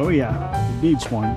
Oh yeah, it needs one.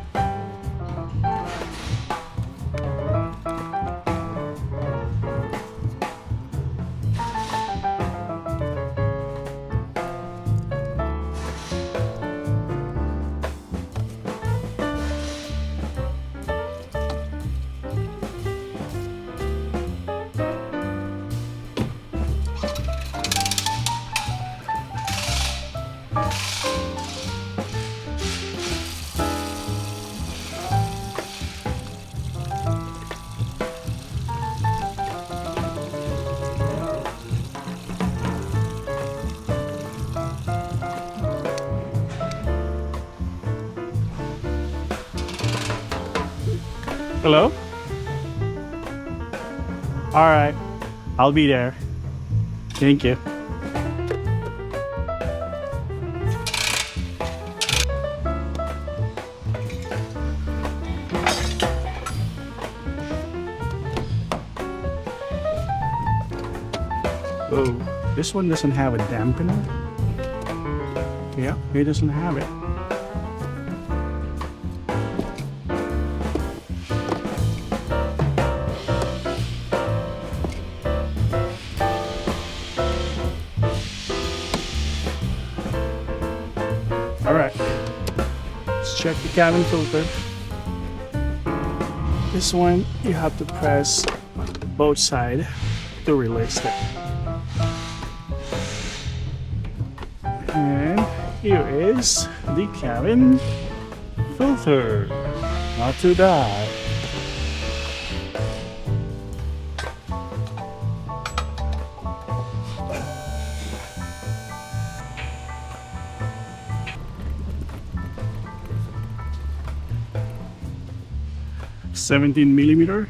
Hello? All right, I'll be there. Thank you. Oh, this one doesn't have a dampener. Yeah, it doesn't have it. All right, let's check the cabin filter. This one, you have to press both sides to release it. And here is the cabin filter. Not too bad. $17mm.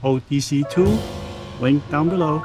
OTC2, link down below.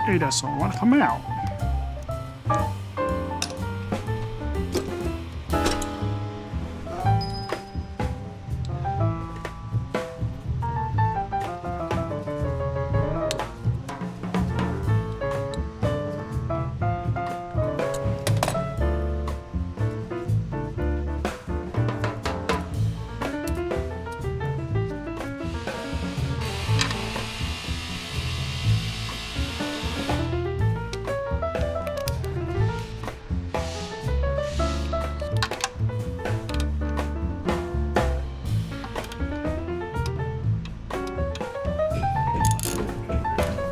It doesn't want to come out.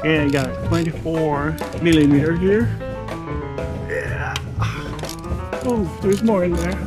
Okay, I got a 24mm here. Yeah. Oh, there's more in there.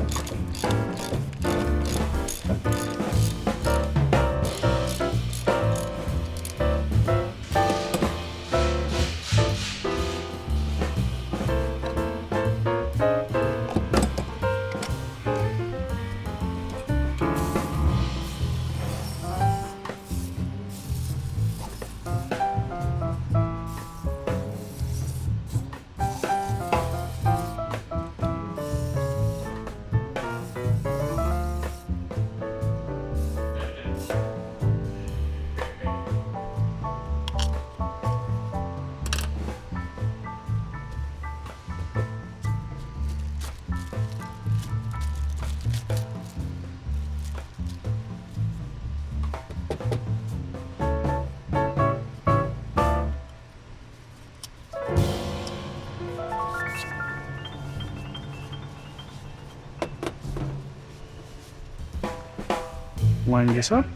line this up,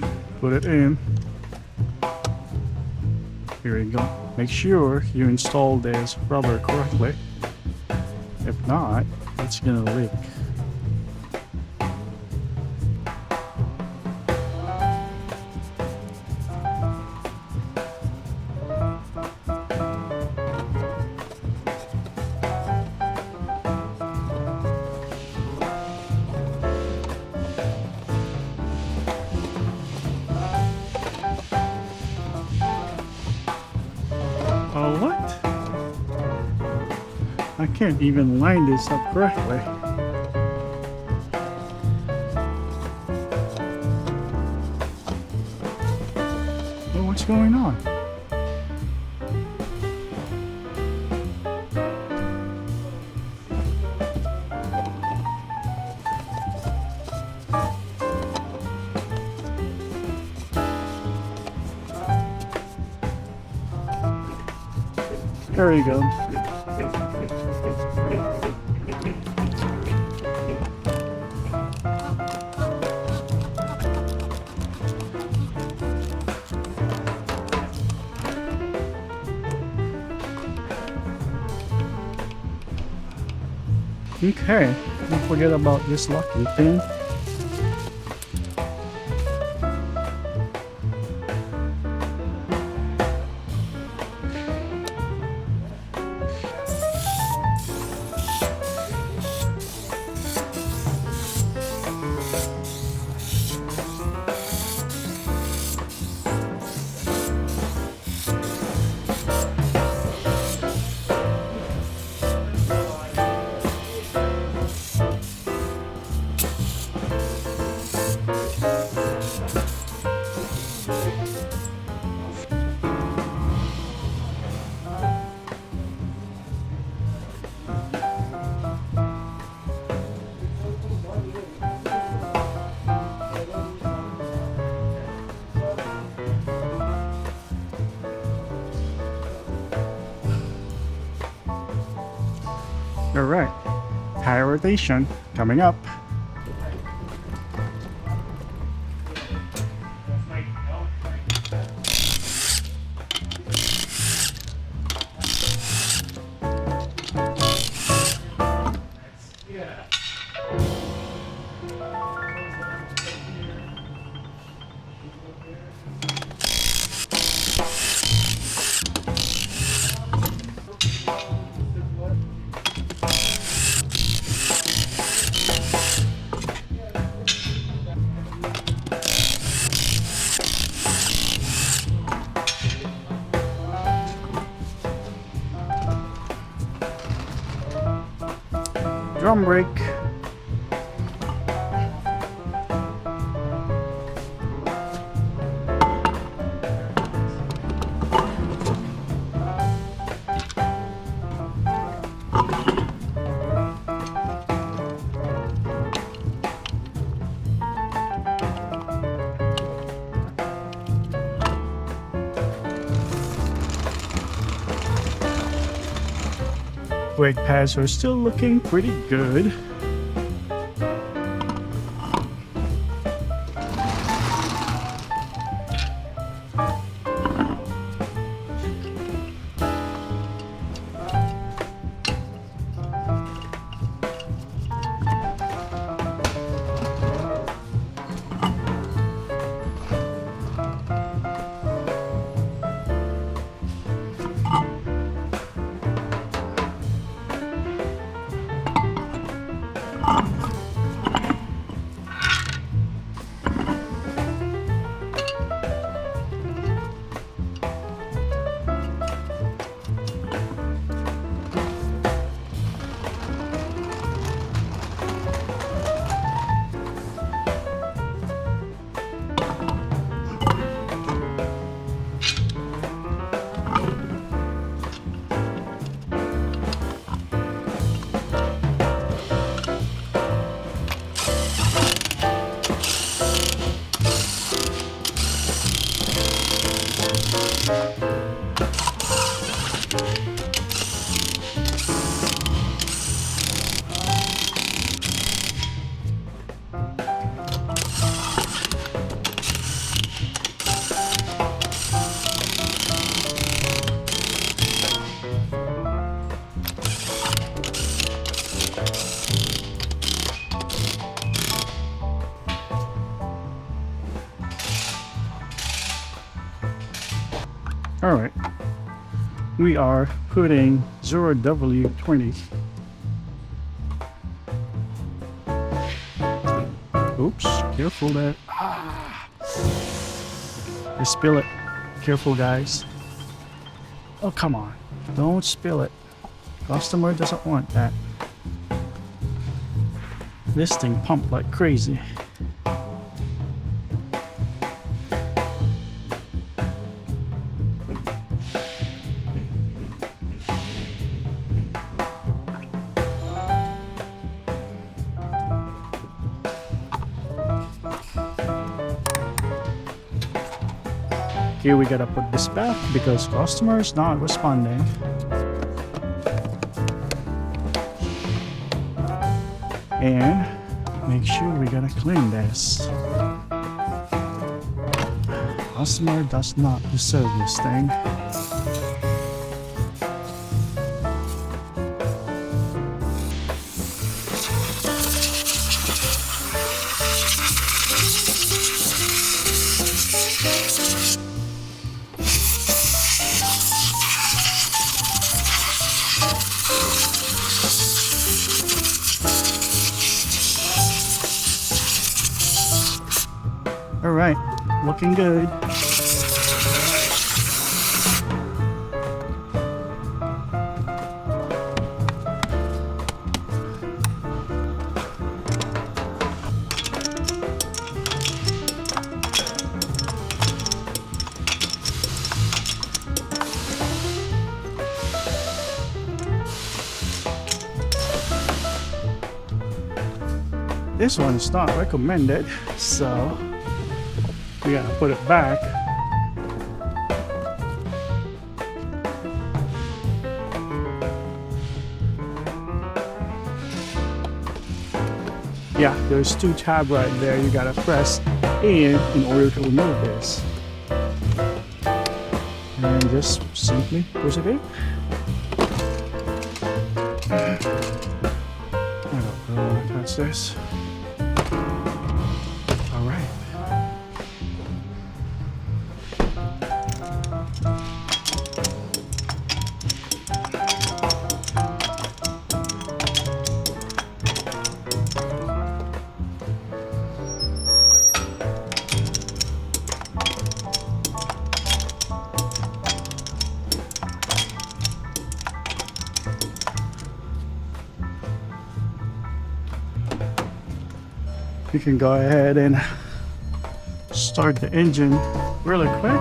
put it in. Here we go. Make sure you install this rubber correctly. If not, it's gonna leak. Oh, what? I can't even line this up correctly. Oh, what's going on? There you go. Okay, don't forget about this locking pin. Alright, tire rotation coming up. Drum brake. Brake pads are still looking pretty good. we are putting 0W20. Oops, careful there. You spill it. Careful, guys. Oh, come on. Don't spill it. Customer doesn't want that. This thing pumped like crazy. Here we gotta put this back because customer is not responding. And make sure we gotta clean this. Customer does not deserve this thing. Alright, looking good. This one's not recommended, so we gotta put it back. Yeah, there's two tabs right there. You gotta press in order to remove this. And just simply push it in. I don't know what that's this. Alright. You can go ahead and start the engine really quick.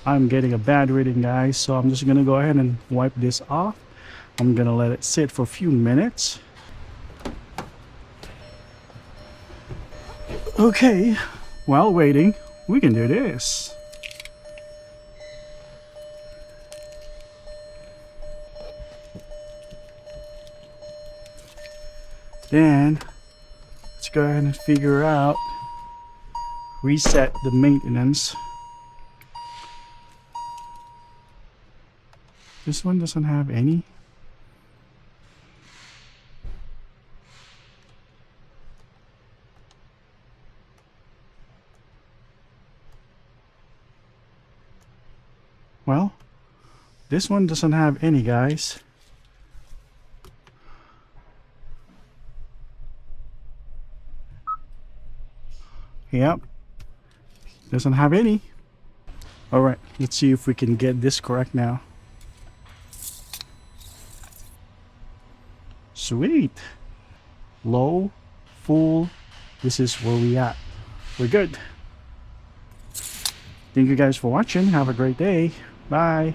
I'm getting a bad reading, guys, so I'm just gonna go ahead and wipe this off. I'm gonna let it sit for a few minutes. Okay, while waiting, we can do this. Then let's go ahead and figure out, reset the maintenance. This one doesn't have any. Well, this one doesn't have any, guys. Yep, doesn't have any. All right, let's see if we can get this correct now. Sweet. Low, full, this is where we at. We're good. Thank you guys for watching. Have a great day. Bye.